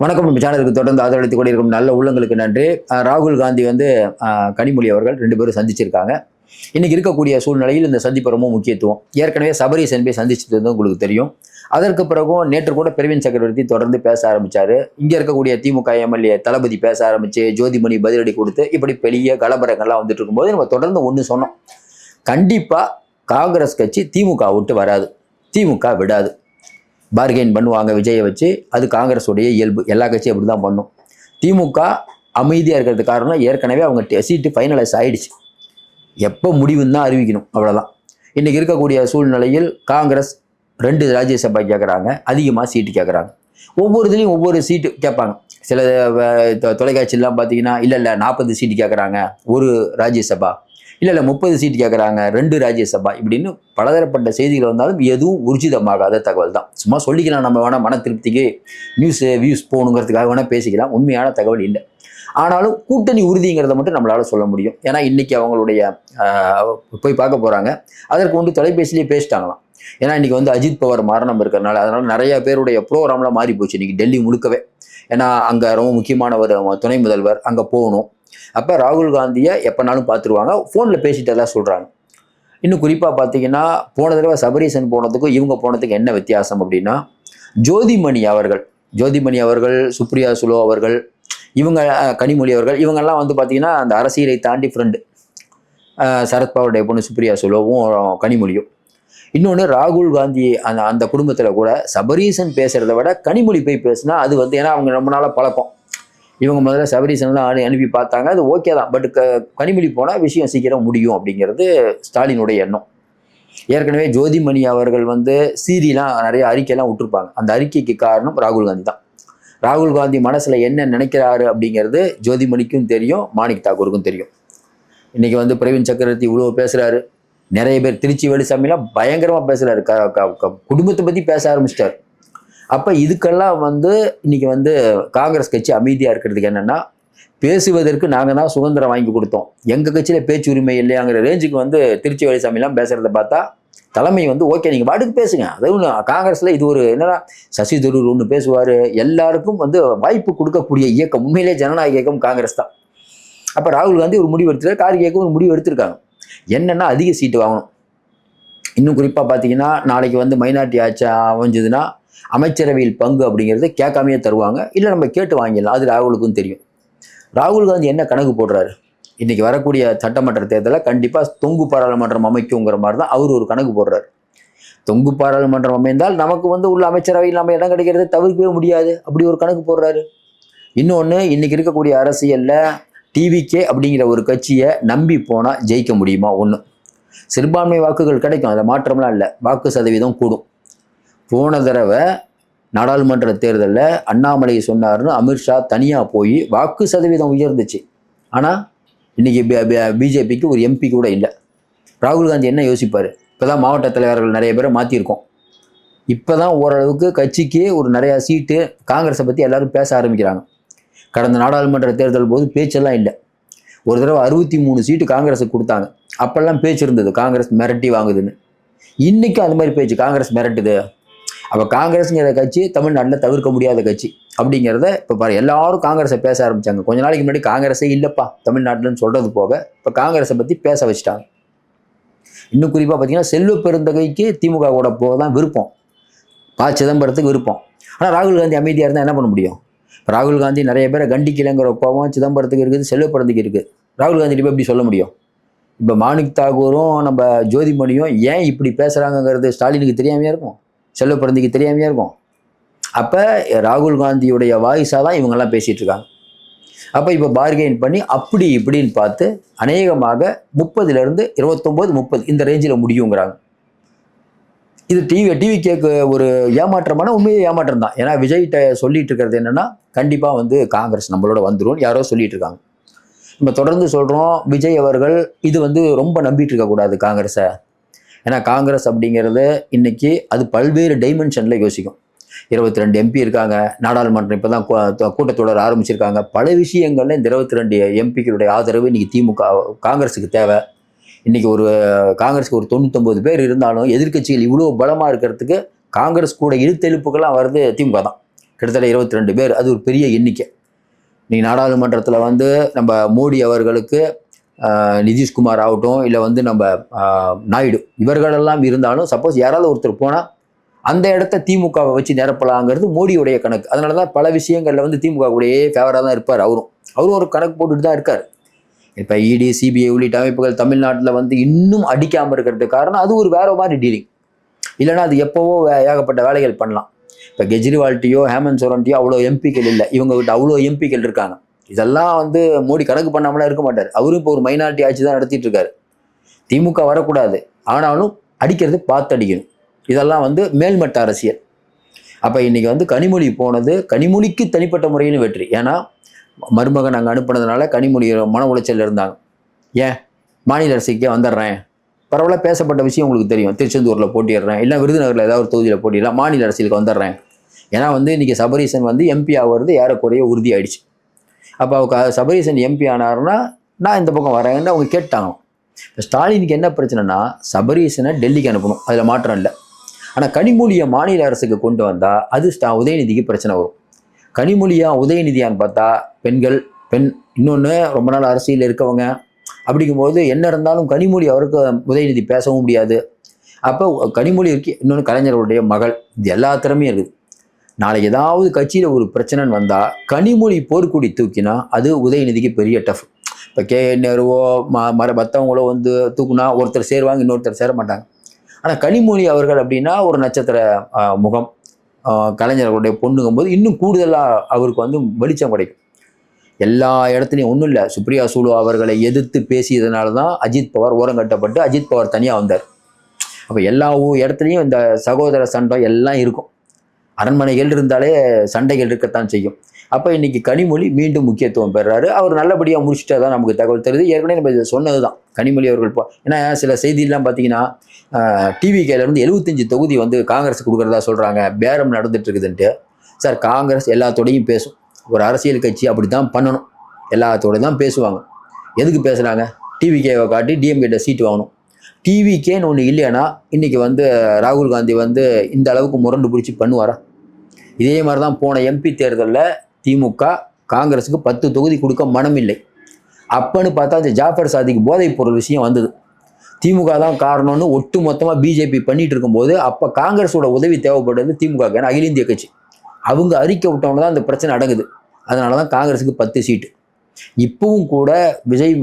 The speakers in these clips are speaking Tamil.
வணக்கம். நம்ம சேனலுக்கு தொடர்ந்து ஆதரவளித்துக் கொண்டிருக்கும் நல்ல உள்ளங்களுக்கு நன்றி. ராகுல் காந்தி வந்து கனிமொழி அவர்கள் 2 பேரும் சந்திச்சிருக்காங்க. இன்னைக்கு இருக்கக்கூடிய சூழ்நிலையில் இந்த சந்திப்பு ரொம்ப முக்கியத்துவம். ஏற்கனவே சபரீசன் போய் சந்திச்சுட்டு இருந்தது உங்களுக்கு தெரியும். அதற்கு பிறகும் நேற்று கூட பிரவீன் சக்கரவர்த்தி தொடர்ந்து பேச ஆரம்பிச்சாரு. இங்க இருக்கக்கூடிய திமுக எம்எல்ஏ தளபதி பேச ஆரம்பிச்சு, ஜோதிமணி பதிலடி கொடுத்து, இப்படி பெரிய கலவரங்கள்லாம் வந்துட்டு இருக்கும்போது நம்ம தொடர்ந்து ஒன்று சொன்னோம். கண்டிப்பா காங்கிரஸ் கட்சி திமுக விட்டு வராது, திமுக விடாது. பார்கெயின் பண்ணுவாங்க விஜயை வச்சு. அது காங்கிரஸுடைய இயல்பு. எல்லா கட்சியும் அப்படி தான் பண்ணும். திமுக அமைதியாக இருக்கிறது காரணம் ஏற்கனவே அவங்க சீட்டு ஃபைனலைஸ் ஆயிடுச்சு. எப்போ முடிவுன்னு தான் அறிவிக்கணும், அவ்வளோதான். இன்றைக்கி இருக்கக்கூடிய சூழ்நிலையில் காங்கிரஸ் 2 ராஜ்யசபா கேட்குறாங்க, அதிகமாக சீட்டு கேட்குறாங்க. ஒவ்வொரு இதுலேயும் ஒவ்வொரு சீட்டு கேட்பாங்க. சில தொலைக்காட்சியெல்லாம் பார்த்தீங்கன்னா இல்லை 40 சீட்டு கேட்குறாங்க, 1 ராஜ்யசபா, இல்லை 30 சீட்டு கேட்குறாங்க, 2 ராஜ்யசபா, இப்படின்னு பலதரப்பட்ட செய்திகள் வந்தாலும் எதுவும் ஊர்ஜிதமாகாத தகவல் தான். சும்மா சொல்லிக்கலாம், நம்ம வேணால் மன திருப்திக்கு வியூஸ் போகணுங்கிறதுக்காக வேணால் பேசிக்கலாம். உண்மையான தகவல் இல்லை. ஆனாலும் கூட்டணி உறுதிங்கிறத மட்டும் நம்மளால் சொல்ல முடியும். ஏன்னா இன்றைக்கி அவங்களுடைய போய் பார்க்க போகிறாங்க. அதற்கு தொலைபேசிலேயே பேசிட்டாங்களாம். ஏன்னா இன்றைக்கி அஜித் பவார் மரணம் இருக்கிறனால, அதனால் நிறைய பேருடைய ப்ரோக்ராம்லாம் மாறி போச்சு இன்றைக்கி டெல்லி முழுக்கவே. ஏன்னா அங்கே ரொம்ப முக்கியமான ஒரு துணை முதல்வர் அங்கே போகணும். அப்போ ராகுல் காந்தியை எப்போனாலும் பார்த்துருவாங்க. ஃபோனில் பேசிட்டதான் சொல்கிறாங்க. இன்னும் குறிப்பாக பார்த்தீங்கன்னா, போன தடவை சபரீசன் போனதுக்கும் இவங்க போனதுக்கு என்ன வித்தியாசம் அப்படின்னா, ஜோதிமணி அவர்கள், சுப்ரியா சுலோ அவர்கள், இவங்க கனிமொழி அவர்கள், இவங்கெல்லாம் பார்த்தீங்கன்னா அந்த அரசியலை தாண்டி ஃப்ரெண்டு. சரத்பவாருடைய பொண்ணு சுப்ரியா சுலோவும் கனிமொழியும். இன்னொன்று, ராகுல் காந்தி அந்த குடும்பத்தில் கூட சபரீசன் பேசுகிறத விட கனிமொழி போய் பேசுனா அது ஏன்னா அவங்க ரொம்ப நாளாக பழக்கம். இவங்க முதல்ல சபரீசன்லாம் அனுப்பி பார்த்தாங்க, அது ஓகே தான். பட் கனிமொழி போனால் விஷயம் சீக்கிரம் முடியும் அப்படிங்கிறது ஸ்டாலினுடைய எண்ணம். ஏற்கனவே ஜோதிமணி அவர்கள் சீரியெலாம் நிறைய அறிக்கையெல்லாம் விட்டுருப்பாங்க. அந்த அறிக்கைக்கு காரணம் ராகுல் காந்தி தான். ராகுல் காந்தி மனசில் என்ன நினைக்கிறாரு அப்படிங்கிறது ஜோதிமணிக்கும் தெரியும், மாணிக் தாக்கூருக்கும் தெரியும். இன்றைக்கி பிரவீன் சக்கரவர்த்தி இவ்வளோ பேசுகிறாரு. நிறைய பேர் திருச்சி வேலுசாமிலாம் பயங்கரமாக பேசுகிறாரு. குடும்பத்தை பற்றி பேச ஆரம்பிச்சிட்டார். அப்போ இதுக்கெல்லாம் இன்னைக்கு காங்கிரஸ் கட்சி அமைதியாக இருக்கிறதுக்கு என்னென்னா, பேசுவதற்கு நாங்கள் தான் சுதந்திரம் வாங்கி கொடுத்தோம், எங்கள் கட்சியில் பேச்சு உரிமை இல்லையாங்கிற ரேஞ்சுக்கு திருச்சி வேலுசாமிலாம் பேசுகிறத பார்த்தா தலைமை ஓகே நீங்கள் பாட்டுக்கு பேசுங்க. அதுவும் காங்கிரஸில் இது ஒரு என்னன்னா, சசி தரூர் ஒன்று பேசுவார். எல்லாருக்கும் வாய்ப்பு கொடுக்கக்கூடிய இயக்கம், உண்மையிலே ஜனநாயக இயக்கம் காங்கிரஸ் தான். அப்போ ராகுல் காந்தி ஒரு முடிவு எடுத்துருக்காரு, கார்கேக்கும் ஒரு முடிவு எடுத்திருக்காங்க. என்னென்னா அதிக சீட்டு வாங்கணும். இன்னும் குறிப்பாக பார்த்தீங்கன்னா, நாளைக்கு மைனாரிட்டி ஆட்சி அமைஞ்சதுன்னா அமைச்சரவையில் பங்கு அப்படிங்கிறது கேட்காமையே தருவாங்க, இல்லை நம்ம கேட்டு வாங்கிடலாம். அது ராகுலுக்கும் தெரியும். ராகுல் காந்தி என்ன கணக்கு போடுறாரு, இன்றைக்கி வரக்கூடிய சட்டமன்ற தேர்தலில் கண்டிப்பாக தொங்கு பாராளுமன்றம் அமைக்குங்கிற மாதிரி தான் அவர் ஒரு கணக்கு போடுறாரு. தொங்கு பாராளுமன்றம் அமைந்தால் நமக்கு உள்ள அமைச்சரவையில் நம்ம இடம் கிடைக்கிறது தவிர்க்கவே முடியாது, அப்படி ஒரு கணக்கு போடுறாரு. இன்னொன்று, இன்றைக்கி இருக்கக்கூடிய அரசியலில் டிவிகே அப்படிங்கிற ஒரு கட்சியை நம்பி போனால் ஜெயிக்க முடியுமா? ஒன்று, சிறுபான்மை வாக்குகள் கிடைக்கும், அதில் மாற்றம்லாம் இல்லை, வாக்கு சதவீதம் கூடும். போன தடவை நாடாளுமன்ற தேர்தலில் அண்ணாமலை சொன்னார்னு அமித்ஷா தனியாக போய் வாக்கு சதவீதம் உயர்ந்துச்சு. ஆனால் இன்றைக்கி பிஜேபிக்கு ஒரு எம்பி கூட இல்லை. ராகுல் காந்தி என்ன யோசிப்பார்? இப்போ தான் மாவட்ட தலைவர்கள் நிறைய பேரை மாற்றிருக்கோம். இப்போ தான் ஓரளவுக்கு கட்சிக்கு ஒரு நிறையா சீட்டு, காங்கிரஸை பற்றி எல்லோரும் பேச ஆரம்பிக்கிறாங்க. கடந்த நாடாளுமன்ற தேர்தல் போது பேச்செல்லாம் இல்லை. ஒரு தடவை 63 சீட்டு காங்கிரஸுக்கு கொடுத்தாங்க. அப்போல்லாம் பேச்சு இருந்தது, காங்கிரஸ் மிரட்டி வாங்குதுன்னு. இன்றைக்கும் அது மாதிரி பேச்சு, காங்கிரஸ் மிரட்டுது. அப்போ காங்கிரஸுங்கிற கட்சி தமிழ்நாட்டில் தவிர்க்க முடியாத கட்சி அப்படிங்கிறத இப்போ பாரு, எல்லாரும் காங்கிரஸை பேச ஆரம்பித்தாங்க. கொஞ்ச நாளைக்கு முன்னாடி காங்கிரஸே இல்லைப்பா தமிழ்நாட்டில்னு சொல்கிறது போக இப்போ காங்கிரஸை பற்றி பேச வச்சுட்டாங்க. இன்னும் குறிப்பாக பார்த்தீங்கன்னா, செல்வ பெருந்தகைக்கு திமுக கூட போக தான் விருப்பம், சிதம்பரத்துக்கு விருப்பம். ஆனால் ராகுல் காந்தி அமைதியாக இருந்தால் என்ன பண்ண முடியும்? ராகுல் காந்தி நிறைய பேரை கண்டிக்கலைங்கிற கோபம் சிதம்பரத்துக்கு இருக்குது, செல்வ பெருந்தகைக்கு இருக்குது. ராகுல் காந்தி இப்போ எப்படி சொல்ல முடியும்? இப்போ மாணிக் தாக்கூரும் நம்ம ஜோதிமணியும் ஏன் இப்படி பேசுகிறாங்கங்கிறது ஸ்டாலினுக்கு தெரியாமையாக இருக்கும், செல்வ பிறந்திக்கு தெரியாமையாக இருக்கும். அப்போ ராகுல் காந்தியுடைய வாய்ஸாக தான் இவங்கெல்லாம் பேசிகிட்டு இருக்காங்க. அப்போ இப்போ பார்கெயின் பண்ணி அப்படி இப்படின்னு பார்த்து அநேகமாக 30லேருந்து 29, 30 இந்த ரேஞ்சில் முடியுங்கிறாங்க. இது டிவி கேக்கு ஒரு ஏமாற்றமான, உண்மையே ஏமாற்றம் தான். ஏன்னா விஜய்கிட்ட சொல்லிட்டு இருக்கிறது என்னென்னா, கண்டிப்பாக காங்கிரஸ் நம்மளோட வந்துடும் யாரோ சொல்லிட்டு இருக்காங்க. நம்ம தொடர்ந்து சொல்கிறோம், விஜய் அவர்கள் இது ரொம்ப நம்பிட்டு இருக்கக்கூடாது காங்கிரஸை. ஏன்னா காங்கிரஸ் அப்படிங்கிறது இன்றைக்கி அது பல்வேறு டைமென்ஷனில் யோசிக்கும். 22 எம்பி இருக்காங்க, நாடாளுமன்றம் இப்போ தான் கூட்டத்தொடர் ஆரம்பிச்சிருக்காங்க. பல விஷயங்களில் இந்த 22 எம்பிக்களுடைய ஆதரவு இன்றைக்கி காங்கிரஸுக்கு தேவை. இன்றைக்கி காங்கிரஸுக்கு ஒரு 99 பேர் இருந்தாலும் எதிர்க்கட்சிகள் இவ்வளோ பலமாக இருக்கிறதுக்கு காங்கிரஸ் கூட இழுத்தெழுப்புகள்லாம் வருது திமுக தான். கிட்டத்தட்ட 22 பேர். அது ஒரு பெரிய எண்ணிக்கை. நீ நாடாளுமன்றத்தில் வந்து நம்ம மோடி அவர்களுக்கு நிதிஷ்குமார் ஆகட்டும், இல்லை வந்து நம்ம நாயுடு இவர்களெல்லாம் இருந்தாலும் சப்போஸ் யாராவது ஒருத்தர் போனால் அந்த இடத்த திமுகவை வச்சு நிரப்பலாங்கிறது மோடியுடைய கணக்கு. அதனால தான் பல விஷயங்களில் வந்து திமுகவுடைய ஃபேவராக தான் இருப்பார். அவரும் ஒரு கணக்கு போட்டுட்டு தான் இருக்கார். இப்போ இடி, சிபிஐ உள்ளிட்ட அமைப்புகள் தமிழ்நாட்டில் வந்து இன்னும் அடிக்காமல் இருக்கிறதுக்கு காரணம் அது ஒரு வேற மாதிரி டீலிங். இல்லைன்னா அது எப்போவோ ஏகப்பட்ட வேலைகள் பண்ணலாம். இப்போ கெஜ்ரிவால்ட்டையோ ஹேமந்த் சோரன்ட்டையோ அவ்வளோ எம்பிக்கள் இல்லை, இவங்ககிட்ட அவ்வளோ எம்பிக்கள் இருக்காங்க. இதெல்லாம் வந்து மோடி கணக்கு பண்ணாமலாம் இருக்க மாட்டார். அவரும் இப்போ ஒரு மைனாரிட்டி ஆட்சி தான் நடத்திட்டு இருக்காரு. திமுக வரக்கூடாது, ஆனாலும் அடிக்கிறது பார்த்து அடிக்கணும். இதெல்லாம் வந்து மேல்மட்ட அரசியல். அப்போ இன்னைக்கு வந்து கனிமொழி போனது கனிமொழிக்கு தனிப்பட்ட முறையில் வெற்றி. ஏன்னா மருமகன் அங்கே அனுப்புனதுனால கனிமொழி மன உளைச்சல் இருந்தாங்க. ஏன் மாநில அரசுக்கே வந்துடுறேன், பரவாயில்ல, பேசப்பட்ட விஷயம் உங்களுக்கு தெரியும். திருச்செந்தூரில் போட்டிடுறேன், இல்லை விருதுநகரில் ஏதாவது ஒரு தொகுதியில் போட்டிடலாம், மாநில அரசியலுக்கு வந்துடுறேன். ஏன்னா வந்து இன்றைக்கி சபரீசன் வந்து எம்பி ஆகிறது ஏறக்குறைய உறுதியாயிடுச்சு. அப்போ அவங்க சபரீசன் எம்பி ஆனாருன்னா நான் இந்த பக்கம் வரேன்னு அவங்க கேட்டாங்க. இப்போ ஸ்டாலினுக்கு என்ன பிரச்சனைனா சபரீசனை டெல்லிக்கு அனுப்பணும், அதில் மாற்றம் இல்லை. ஆனால் கனிமொழியை மாநில அரசுக்கு கொண்டு வந்தால் அது உதயநிதிக்கு பிரச்சனை வரும். கனிமொழியா உதயநிதியான்னு பார்த்தா பெண் இன்னொன்று ரொம்ப நாள் அரசியல் இருக்கவங்க. அப்படிங்கும்போது என்ன இருந்தாலும் கனிமொழி அவருக்கு உதயநிதி பேசவும் முடியாது. அப்போ கனிமொழி இருக்கு, இன்னொன்று கலைஞர்களுடைய மகள், இது எல்லா திறமையும் இருக்குது. நாளைக்கு ஏதாவது கட்சியில் ஒரு பிரச்சனைன்னு வந்தால் கனிமொழி போர்க்குடி தூக்கினா அது உதயநிதிக்கு பெரிய டஃப். இப்போ நேருவோ மற்றவங்களோ வந்து தூக்குனா ஒருத்தர் சேருவாங்க, இன்னொருத்தர் சேர மாட்டாங்க. ஆனால் கனிமொழி அவர்கள் அப்படின்னா ஒரு நட்சத்திர முகம், கலைஞர்களுடைய பொண்ணுங்கும் போது இன்னும் கூடுதலாக அவருக்கு வந்து வெளிச்சம் கிடைக்கும். எல்லா இடத்துலையும் ஒன்றும் இல்லை, சுப்ரியா சூலு அவர்களை எதிர்த்து பேசியதுனால தான் அஜித் பவார் ஓரங்கட்டப்பட்டு அஜித் பவார் தனியாக வந்தார். அப்போ எல்லா இடத்துலையும் இந்த சகோதர சண்டை எல்லாம் இருக்கும். அரண்மனைகள் இருந்தாலே சண்டைகள் இருக்கத்தான் செய்யும். அப்போ இன்னைக்கு கனிமொழி மீண்டும் முக்கியத்துவம் பெறாரு. அவர் நல்லபடியாக முடிச்சுட்டா தான் நமக்கு தகவல் தருது. ஏற்கனவே நம்ம சொன்னது தான் கனிமொழி அவர்கள். ஏன்னா சில செய்தியெல்லாம் பார்த்தீங்கன்னா டிவிகேலேருந்து 75 தொகுதி வந்து காங்கிரஸ் கொடுக்குறதா சொல்கிறாங்க, பேரம் நடந்துட்டு இருக்குதுன்ட்டு. சார், காங்கிரஸ் எல்லாத்தோடையும் பேசும். ஒரு அரசியல் கட்சி அப்படி தான் பண்ணணும், எல்லாத்தோடு தான் பேசுவாங்க. எதுக்கு பேசுகிறாங்க? டிவிகேவை காட்டி டிஎம்கேட்ட சீட்டு வாங்கணும். டிவிகேன்னு ஒன்று இல்லைன்னா இன்றைக்கி வந்து ராகுல் காந்தி வந்து இந்த அளவுக்கு முரண்டு பிடிச்சி பண்ணுவாரா? இதே மாதிரி தான் போன எம்பி தேர்தலில் திமுக காங்கிரஸுக்கு 10 தொகுதி கொடுக்க மனமில்லை. அப்பன்னு பார்த்தா அந்த ஜாஃபர் சாதிக்கு போதைப் பொருள் விஷயம் வந்தது. திமுக தான் காரணம்னு ஒட்டு மொத்தமாக பிஜேபி பண்ணிட்டு இருக்கும்போது அப்போ காங்கிரஸோட உதவி தேவைப்படுறது திமுக. ஏன்னா அகில இந்திய கட்சி, அவங்க அறிக்கை விட்டவங்க தான் அந்த பிரச்சனை அடங்குது. அதனால தான் காங்கிரஸுக்கு 10 சீட்டு. இப்பவும் கூட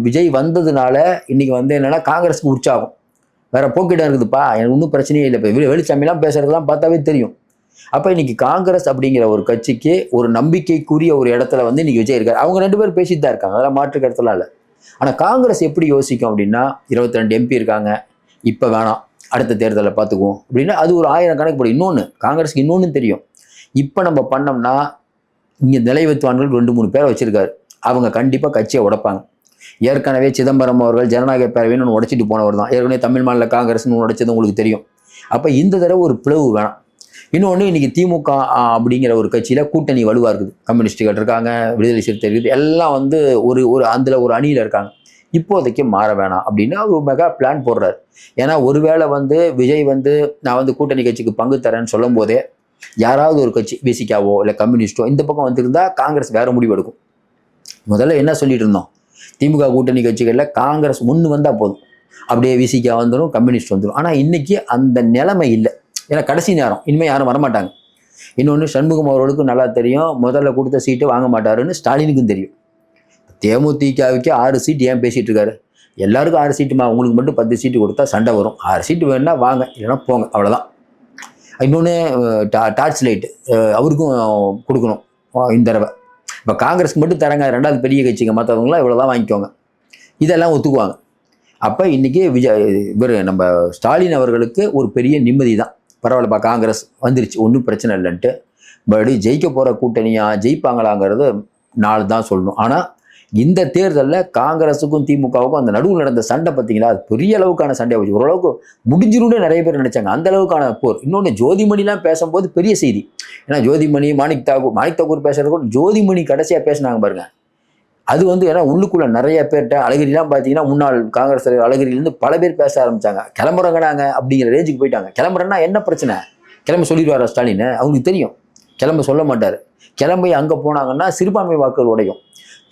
விஜய் வந்ததுனால இன்னைக்கு வந்து என்னன்னா காங்கிரஸுக்கு உற்சாகம், வேற போக்கிடம் இருக்குதுப்பா, எனக்கு ஒன்றும் பிரச்சனையே இல்லை. இப்போ வெளிச்சாமிலாம் பேசுறதெல்லாம் பார்த்தாவே தெரியும். அப்போ இன்னைக்கு காங்கிரஸ் அப்படிங்கிற ஒரு கட்சிக்கு ஒரு நம்பிக்கைக்குரிய ஒரு இடத்துல வந்து இன்னைக்கு விஜய் இருக்காரு. அவங்க 2 பேரும் பேசிட்டு தான் இருக்காங்க, அதெல்லாம் மாற்று கருத்துலாம் இல்லை. ஆனால் காங்கிரஸ் எப்படி யோசிக்கும் அப்படின்னா 22 எம்பி இருக்காங்க, இப்போ வேணாம், அடுத்த தேர்தலில் பார்த்துக்குவோம் அப்படின்னா அது ஒரு 1000 கணக்கு போடும். இன்னொன்று காங்கிரஸுக்கு இன்னொன்று தெரியும், இப்போ நம்ம பண்ணோம்னா இங்கே நிலைவத்துவான்கள் 2-3 பேரை வச்சிருக்காரு, அவங்க கண்டிப்பாக கட்சியை உடைப்பாங்க. ஏற்கனவே சிதம்பரம் அவர்கள் ஜனநாயக பேரவைன்னு ஒன்று உடைச்சிட்டு போனவர் தான். ஏற்கனவே தமிழ் மாநில காங்கிரஸ்னு உடைச்சது உங்களுக்கு தெரியும். அப்போ இந்த தடவை ஒரு பிளவு வேணாம். இன்னொன்று இன்னைக்கு திமுக அப்படிங்கிற ஒரு கட்சியில் கூட்டணி வலுவாக இருக்குது. கம்யூனிஸ்டுகள் இருக்காங்க, விடுதலை சிறுத்தை இருக்குது, எல்லாம் வந்து ஒரு அதில் ஒரு அணியில் இருக்காங்க. இப்போதைக்கு மாற வேணாம் அப்படின்னு அவர் மெகா பிளான் போடுறாரு. ஏன்னா ஒருவேளை வந்து விஜய் வந்து நான் வந்து கூட்டணி கட்சிக்கு பங்கு தரேன்னு சொல்லும் போதே யாராவது ஒரு கட்சி விசிகாவோ இல்லை கம்யூனிஸ்டோ இந்த பக்கம் வந்திருந்தா காங்கிரஸ் வேற முடிவு எடுக்கும். முதல்ல என்ன சொல்லிட்டு இருந்தோம், திமுக கூட்டணி கட்சிகளில் காங்கிரஸ் ஒன்று வந்தால் போதும், அப்படியே விசிகா வந்துடும், கம்யூனிஸ்ட் வந்துடும். ஆனால் இன்னைக்கு அந்த நிலைமை இல்லை. ஏன்னா கடைசி நேரம், இனிமேல் யாரும் வரமாட்டாங்க. இன்னொன்று சண்முகம் அவர்களுக்கும் நல்லா தெரியும், முதல்ல கொடுத்த சீட்டு வாங்க மாட்டாருன்னு ஸ்டாலினுக்கும் தெரியும். தேமுதிகவுக்கு 6 சீட்டு ஏன் பேசிகிட்டு இருக்காரு? எல்லாருக்கும் 6 சீட்டுமா, உங்களுக்கு மட்டும் 10 சீட்டு கொடுத்தா சண்டை வரும். 6 சீட்டு வேணுன்னா வாங்க, இல்லைன்னா போங்க, அவ்வளோதான். இன்னொன்று டார்ச் லைட்டு அவருக்கும் கொடுக்கணும் இந்த தடவை. இப்போ காங்கிரஸ்க்கு மட்டும் தராங்க, 2வது பெரிய கட்சிங்க, மற்றவங்களாம் இவ்வளோதான் வாங்கிக்கோங்க, இதெல்லாம் ஒத்துக்குவாங்க. அப்போ இன்றைக்கி இவர் நம்ம ஸ்டாலின் அவர்களுக்கு ஒரு பெரிய நிம்மதி தான். பரவாயில்லப்பா, காங்கிரஸ் வந்துருச்சு, ஒன்றும் பிரச்சனை இல்லைன்ட்டு. மறுபடியும் ஜெயிக்க போகிற கூட்டணியாக ஜெயிப்பாங்களாங்கிறது நாள் தான் சொல்லணும். ஆனால் இந்த தேர்தலில் காங்கிரஸுக்கும் திமுகவுக்கும் அந்த நடுவில் நடந்த சண்டை பார்த்தீங்களா, அது பெரிய அளவுக்கான சண்டையாக போச்சு. ஓரளவுக்கு முடிஞ்சிரும்னு நிறைய பேர் நினைச்சாங்க, அந்த அளவுக்கான போர். இன்னொன்று ஜோதிமணிலாம் பேசும்போது பெரிய செய்தி. ஏன்னா ஜோதிமணி, மாணிக் தாக்கூர் பேசுறது கூட ஜோதிமணி கடைசியாக பேசினாங்க பாருங்க. அது வந்து ஏன்னா உள்ளுக்குள்ள நிறைய பேர்கிட்ட அழகிரிலாம் பார்த்தீங்கன்னா முன்னாள் காங்கிரஸ் தலைவர் அழகிரிலேருந்து பல பேர் பேச ஆரம்பிச்சாங்க. கிளம்புறாங்க நாங்கள் அப்படிங்கிற ரேஞ்சுக்கு போயிட்டாங்க. கிளம்புறேன்னா என்ன பிரச்சனை, கிளம்ப சொல்லிடுவாரா ஸ்டாலின்? அவங்களுக்கு தெரியும். கிளம்ப சொல்ல மாட்டார். கிளம்பி அங்கே போனாங்கன்னா சிறுபான்மை வாக்குகள் உடையும்.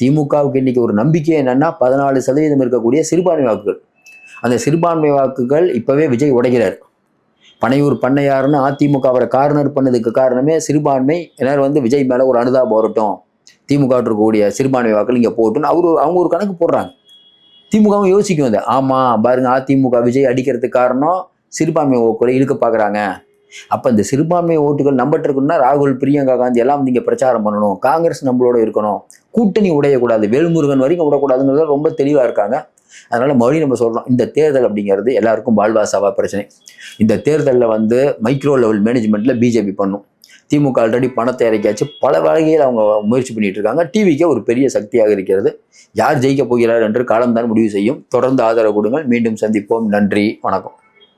திமுகவுக்கு இன்னைக்கு ஒரு நம்பிக்கை என்னன்னா 14% இருக்கக்கூடிய சிறுபான்மை வாக்குகள். அந்த சிறுபான்மை வாக்குகள் இப்பவே விஜய் உடைகிறார். பனையூர் பண்ணையாருன்னு அதிமுக அவரை கார்னர் பண்ணதுக்கு காரணமே சிறுபான்மை எல்லாரும் வந்து விஜய் மேல ஒரு அனுதாபம் வரட்டும், திமுக இருக்கக்கூடிய சிறுபான்மை வாக்குகள் இங்கே போட்டுன்னு அவங்க ஒரு கணக்கு போடுறாங்க. திமுகவும் யோசிக்கும் வந்து, ஆமா பாருங்க அதிமுக விஜய் அடிக்கிறதுக்கு காரணம் சிறுபான்மை ஓட்டுகளை இழுக்க பார்க்குறாங்க. அப்போ இந்த சிறுபான்மை ஓட்டுகள் நம்பட்டு இருக்குன்னா ராகுல், பிரியங்கா காந்தி எல்லாம் வந்து இங்கே பிரச்சாரம் பண்ணணும், காங்கிரஸ் நம்மளோட இருக்கணும், கூட்டணி உடையக்கூடாது, வேல்முருகன் வரைக்கும் விடக்கூடாதுங்கிறத ரொம்ப தெளிவாக இருக்காங்க. அதனால மறுபடியும் நம்ம சொல்றோம், இந்த தேர்தல் அப்படிங்கிறது எல்லாருக்கும் வாழ்வாசாவா பிரச்சனை. இந்த தேர்தலில் வந்து மைக்ரோ லெவல் மேனேஜ்மெண்ட்ல பிஜேபி பண்ணும். திமுக ஆல்ரெடி பணத்தை இறக்கியாச்சு, பல வகையில் அவங்க முயற்சி பண்ணிட்டு இருக்காங்க. டிவிக்கே ஒரு பெரிய சக்தியாக இருக்கிறது. யார் ஜெயிக்க போகிறார் என்று காலம்தான் முடிவு செய்யும். தொடர்ந்து ஆதரவு கொடுங்கள். மீண்டும் சந்திப்போம். நன்றி, வணக்கம்.